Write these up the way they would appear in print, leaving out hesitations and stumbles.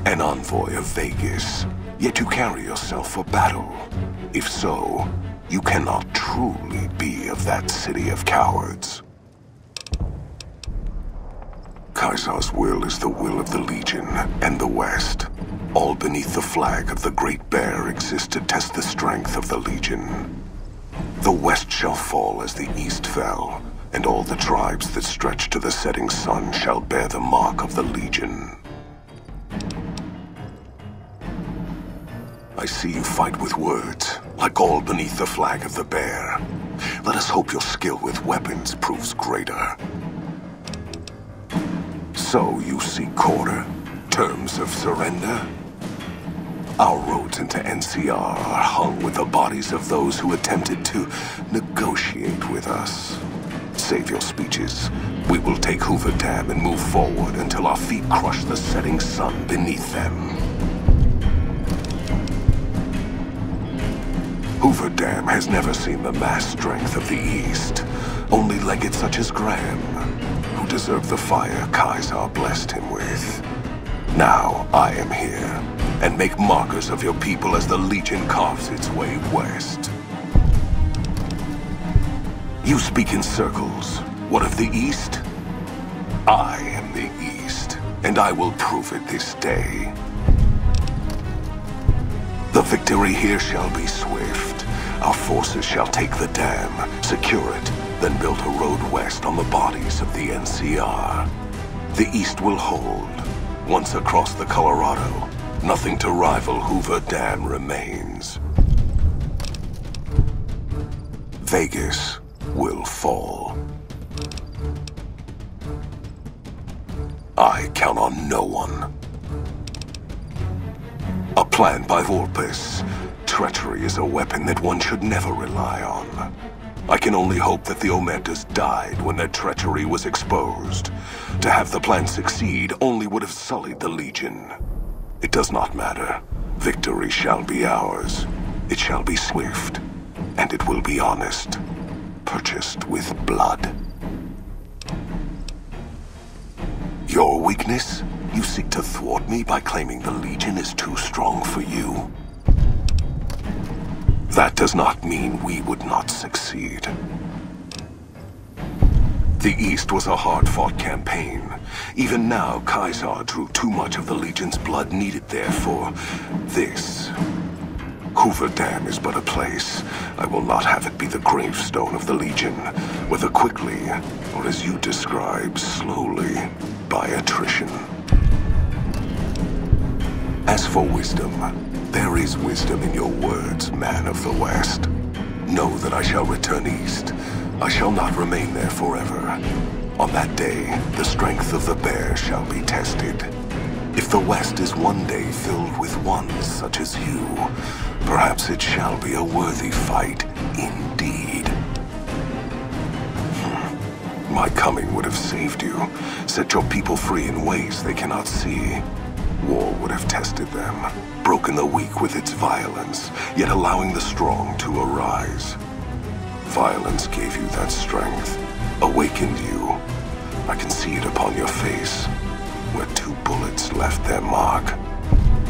An envoy of Vegas, yet you carry yourself for battle. If so, you cannot truly be of that city of cowards. Caesar's will is the will of the Legion and the West. All beneath the flag of the Great Bear exists to test the strength of the Legion. The West shall fall as the East fell, and all the tribes that stretch to the setting sun shall bear the mark of the Legion. I see you fight with words, like all beneath the flag of the Bear. Let us hope your skill with weapons proves greater. So you seek quarter? Terms of surrender? Our roads into NCR are hung with the bodies of those who attempted to negotiate with us. Save your speeches. We will take Hoover Dam and move forward until our feet crush the setting sun beneath them. Hoover Dam has never seen the mass strength of the East. Only legates such as Graham, who deserve the fire Caesar blessed him with. Now I am here, and make markers of your people as the Legion carves its way west. You speak in circles. What of the East? I am the East, and I will prove it this day. The victory here shall be swift. Our forces shall take the dam, secure it, then build a road west on the bodies of the NCR. The East will hold. Once across the Colorado, nothing to rival Hoover Dam remains. Vegas will fall. I count on no one. A plan by Vulpes. Treachery is a weapon that one should never rely on. I can only hope that the Omertas died when their treachery was exposed. To have the plan succeed only would have sullied the Legion. It does not matter. Victory shall be ours. It shall be swift, and it will be honest. Purchased with blood. Your weakness? You seek to thwart me by claiming the Legion is too strong for you? That does not mean we would not succeed. The East was a hard-fought campaign. Even now, Caesar drew too much of the Legion's blood needed there for this. Hoover Dam is but a place. I will not have it be the gravestone of the Legion, whether quickly, or as you describe, slowly, by attrition. As for wisdom, there is wisdom in your words, man of the West. Know that I shall return east. I shall not remain there forever. On that day, the strength of the Bear shall be tested. If the West is one day filled with ones such as you, perhaps it shall be a worthy fight indeed. My coming would have saved you, set your people free in ways they cannot see. War would have tested them, broken the weak with its violence, yet allowing the strong to arise. Violence gave you that strength, awakened you. I can see it upon your face, where 2 bullets left their mark.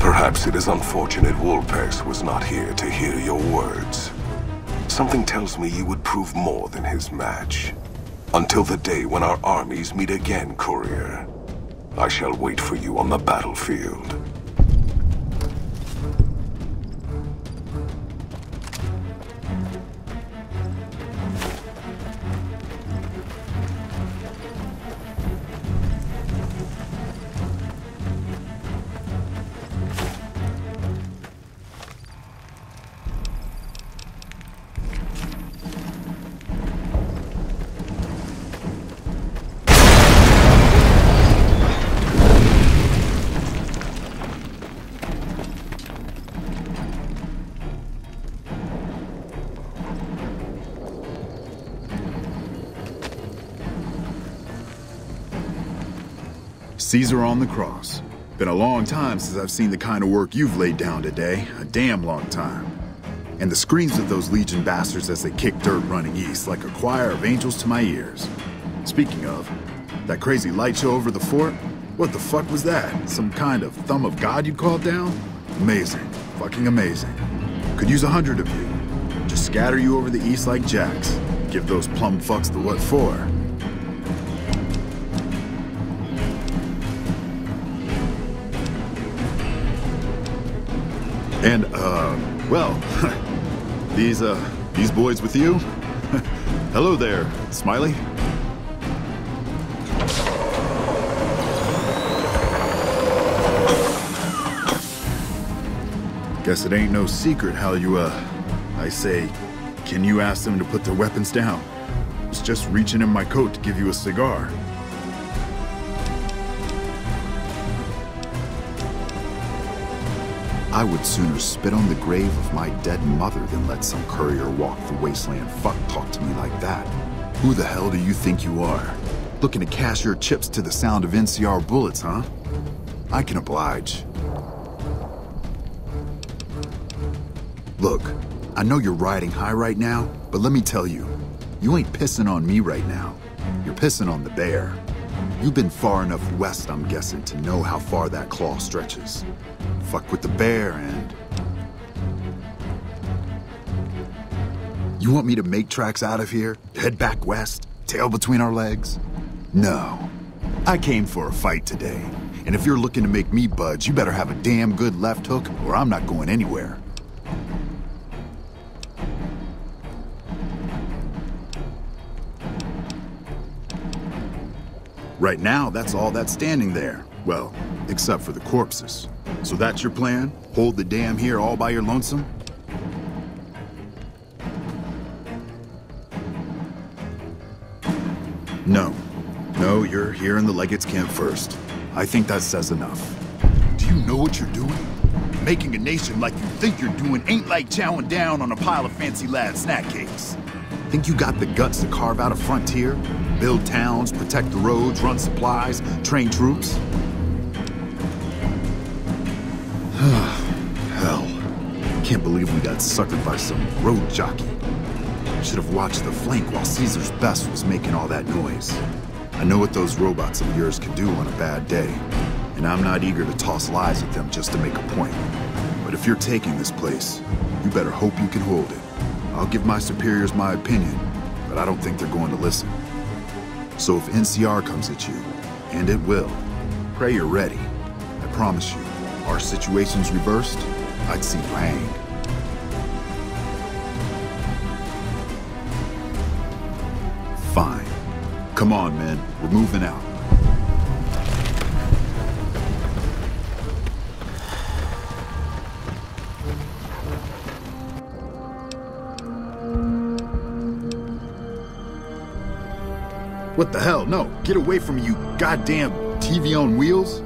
Perhaps it is unfortunate Vulpes was not here to hear your words. Something tells me you would prove more than his match. Until the day when our armies meet again, Courier. I shall wait for you on the battlefield. Caesar on the cross. Been a long time since I've seen the kind of work you've laid down today. A damn long time. And the screams of those Legion bastards as they kick dirt running east like a choir of angels to my ears. Speaking of, that crazy light show over the fort? What the fuck was that? Some kind of thumb of God you called down? Amazing. Fucking amazing. Could use 100 of you. Just scatter you over the east like jacks. Give those plum fucks the what for. And, well, these boys with you? Hello there, Smiley. Guess it ain't no secret how you, I say, can you ask them to put their weapons down? Was just reaching in my coat to give you a cigar. I would sooner spit on the grave of my dead mother than let some courier walk the wasteland fuck talk to me like that. Who the hell do you think you are? Looking to cash your chips to the sound of NCR bullets, huh? I can oblige. Look, I know you're riding high right now, but let me tell you, you ain't pissing on me right now. You're pissing on the bear. You've been far enough west, I'm guessing, to know how far that claw stretches. Fuck with the bear and... You want me to make tracks out of here? Head back west? Tail between our legs? No. I came for a fight today. And if you're looking to make me budge, you better have a damn good left hook or I'm not going anywhere. Right now, that's all that's standing there. Well, except for the corpses. So that's your plan? Hold the dam here all by your lonesome? No. No, you're here in the Legate's camp first. I think that says enough. Do you know what you're doing? Making a nation like you think you're doing ain't like chowing down on a pile of fancy lad snack cakes. Think you got the guts to carve out a frontier? Build towns, protect the roads, run supplies, train troops? Hell. Can't believe we got suckered by some road jockey. Should have watched the flank while Caesar's best was making all that noise. I know what those robots of yours can do on a bad day, and I'm not eager to toss lies at them just to make a point. But if you're taking this place, you better hope you can hold it. I'll give my superiors my opinion, but I don't think they're going to listen. So if NCR comes at you, and it will, pray you're ready. I promise you, our situation's reversed, I'd see you hang. Fine. Come on, men. We're moving out. What the hell? No, get away from me, you goddamn TV on wheels.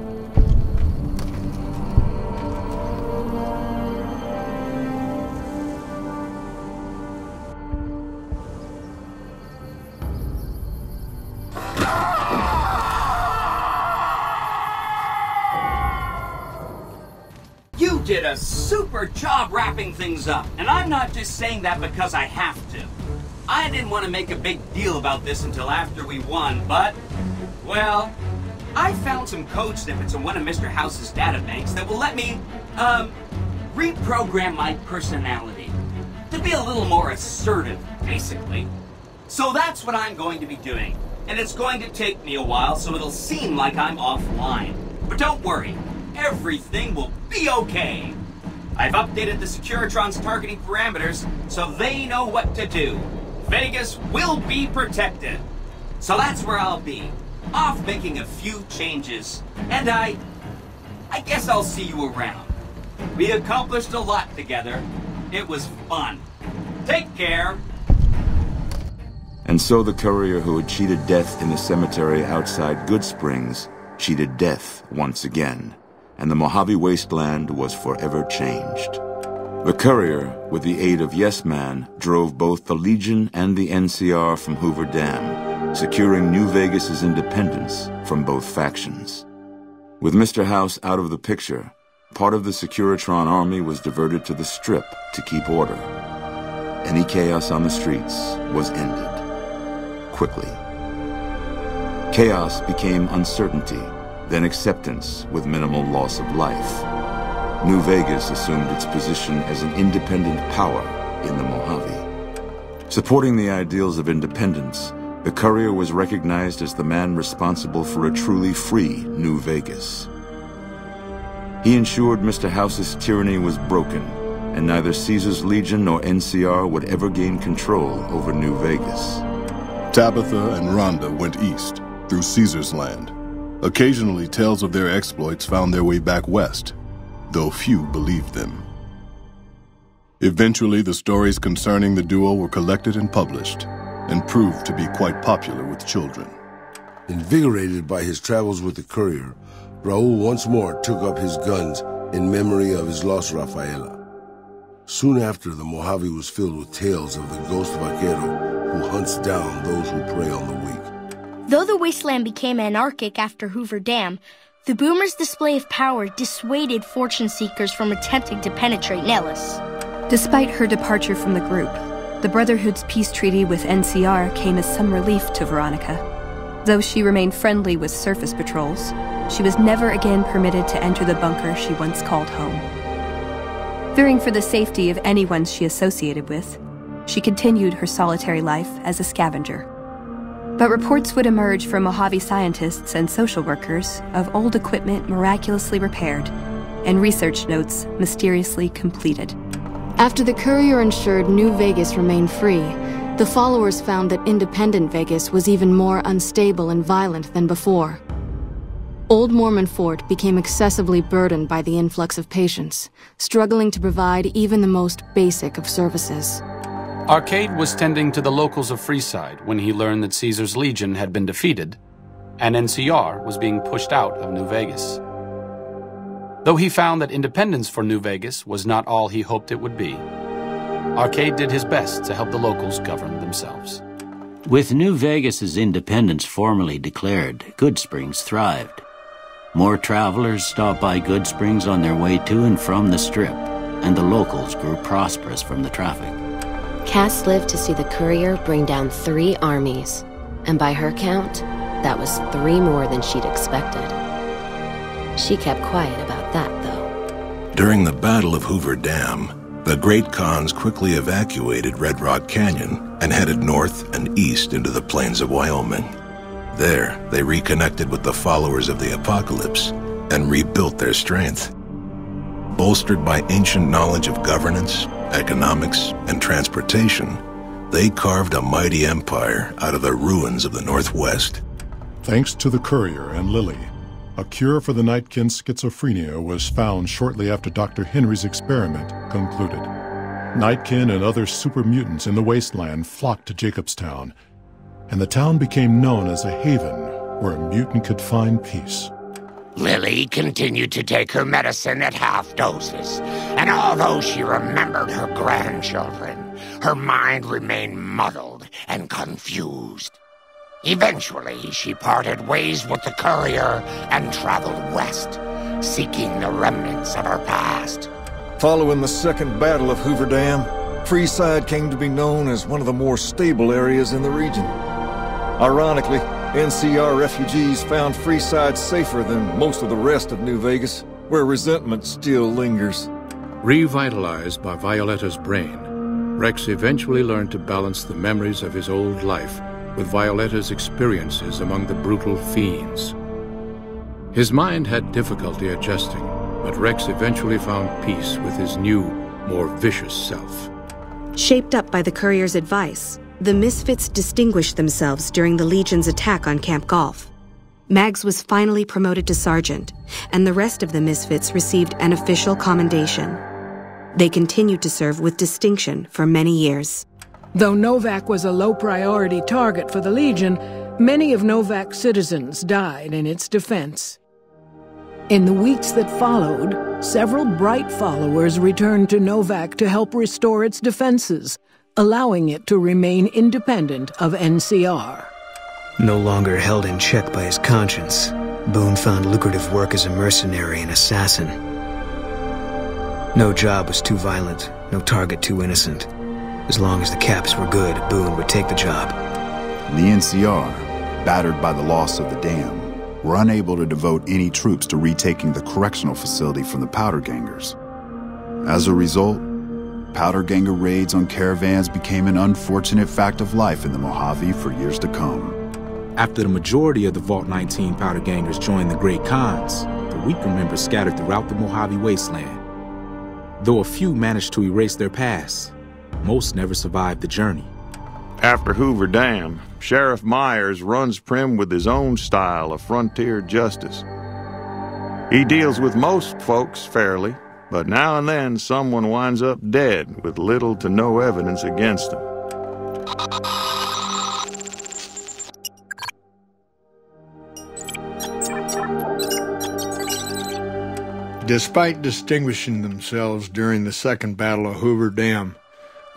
You did a super job wrapping things up, and I'm not just saying that because I have to. I didn't want to make a big deal about this until after we won, but, well, I found some code snippets in one of Mr. House's databanks that will let me, reprogram my personality to be a little more assertive, basically. So that's what I'm going to be doing, and it's going to take me a while, so it'll seem like I'm offline. But don't worry, everything will be okay. I've updated the Securitron's targeting parameters, so they know what to do. Vegas will be protected. So that's where I'll be, off making a few changes. And I guess I'll see you around. We accomplished a lot together. It was fun. Take care. And so the courier who had cheated death in the cemetery outside Goodsprings cheated death once again, and the Mojave Wasteland was forever changed. The courier, with the aid of Yes Man, drove both the Legion and the NCR from Hoover Dam, securing New Vegas's independence from both factions. With Mr. House out of the picture, part of the Securitron army was diverted to the Strip to keep order. Any chaos on the streets was ended. Quickly. Chaos became uncertainty, then acceptance with minimal loss of life. New Vegas assumed its position as an independent power in the Mojave. Supporting the ideals of independence, the Courier was recognized as the man responsible for a truly free New Vegas. He ensured Mr. House's tyranny was broken, and neither Caesar's Legion nor NCR would ever gain control over New Vegas. Tabitha and Rhonda went east, through Caesar's land. Occasionally, tales of their exploits found their way back west, though few believed them. Eventually, the stories concerning the duo were collected and published, and proved to be quite popular with children. Invigorated by his travels with the Courier, Raul once more took up his guns in memory of his lost Rafaela. Soon after, the Mojave was filled with tales of the ghost vaquero who hunts down those who prey on the weak. Though the wasteland became anarchic after Hoover Dam, the Boomers' display of power dissuaded fortune seekers from attempting to penetrate Nellis. Despite her departure from the group, the Brotherhood's peace treaty with NCR came as some relief to Veronica. Though she remained friendly with surface patrols, she was never again permitted to enter the bunker she once called home. Fearing for the safety of anyone she associated with, she continued her solitary life as a scavenger. But reports would emerge from Mojave scientists and social workers of old equipment miraculously repaired and research notes mysteriously completed. After the Courier ensured New Vegas remained free, the followers found that independent Vegas was even more unstable and violent than before. Old Mormon Fort became excessively burdened by the influx of patients, struggling to provide even the most basic of services. Arcade was tending to the locals of Freeside when he learned that Caesar's Legion had been defeated, and NCR was being pushed out of New Vegas. Though he found that independence for New Vegas was not all he hoped it would be, Arcade did his best to help the locals govern themselves. With New Vegas's independence formally declared, Goodsprings thrived. More travelers stopped by Goodsprings on their way to and from the Strip, and the locals grew prosperous from the traffic. Cass lived to see the Courier bring down 3 armies, and by her count, that was 3 more than she'd expected. She kept quiet about that, though. During the Battle of Hoover Dam, the Great Khans quickly evacuated Red Rock Canyon and headed north and east into the plains of Wyoming. There, they reconnected with the followers of the Apocalypse and rebuilt their strength. Bolstered by ancient knowledge of governance, economics, and transportation, they carved a mighty empire out of the ruins of the Northwest. Thanks to the Courier and Lily, a cure for the Nightkin's schizophrenia was found shortly after Dr. Henry's experiment concluded. Nightkin and other super mutants in the wasteland flocked to Jacobstown, and the town became known as a haven where a mutant could find peace. Lily continued to take her medicine at half doses, and although she remembered her grandchildren, her mind remained muddled and confused. Eventually, she parted ways with the Courier and traveled west, seeking the remnants of her past. Following the Second Battle of Hoover Dam, Freeside came to be known as one of the more stable areas in the region. Ironically, NCR refugees found Freeside safer than most of the rest of New Vegas, where resentment still lingers. Revitalized by Violetta's brain, Rex eventually learned to balance the memories of his old life with Violetta's experiences among the brutal fiends. His mind had difficulty adjusting, but Rex eventually found peace with his new, more vicious self. Shaped up by the Courier's advice, the Misfits distinguished themselves during the Legion's attack on Camp Golf. Mags was finally promoted to sergeant, and the rest of the Misfits received an official commendation. They continued to serve with distinction for many years. Though Novac was a low-priority target for the Legion, many of Novac's citizens died in its defense. In the weeks that followed, several bright followers returned to Novac to help restore its defenses, allowing it to remain independent of NCR. No longer held in check by his conscience, Boone found lucrative work as a mercenary and assassin. No job was too violent, no target too innocent. As long as the caps were good, Boone would take the job. The NCR, battered by the loss of the dam, were unable to devote any troops to retaking the correctional facility from the Powder Gangers. As a result, Powder Ganger raids on caravans became an unfortunate fact of life in the Mojave for years to come. After the majority of the Vault 19 Powder Gangers joined the Great Khans, the weaker members scattered throughout the Mojave wasteland. Though a few managed to erase their past, most never survived the journey. After Hoover Dam, Sheriff Myers runs Primm with his own style of frontier justice. He deals with most folks fairly, but now and then someone winds up dead with little to no evidence against them. Despite distinguishing themselves during the Second Battle of Hoover Dam,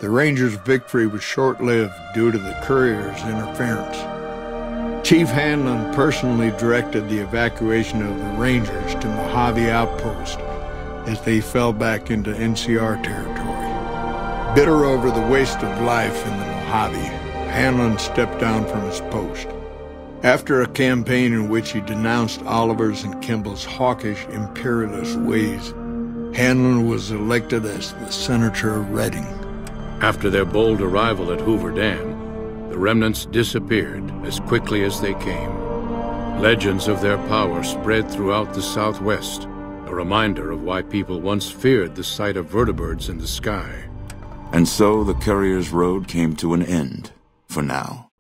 the Rangers' victory was short-lived due to the Courier's interference. Chief Hanlon personally directed the evacuation of the Rangers to Mojave Outpost as they fell back into NCR territory. Bitter over the waste of life in the Mojave, Hanlon stepped down from his post. After a campaign in which he denounced Oliver's and Kimball's hawkish, imperialist ways, Hanlon was elected as the Senator of Reading. After their bold arrival at Hoover Dam, the remnants disappeared as quickly as they came. Legends of their power spread throughout the Southwest, a reminder of why people once feared the sight of vertibirds in the sky. And so the Courier's road came to an end, for now.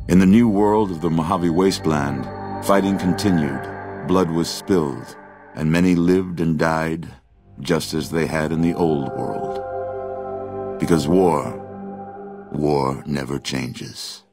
In the new world of the Mojave Wasteland, fighting continued, blood was spilled, and many lived and died just as they had in the old world. Because war never changes.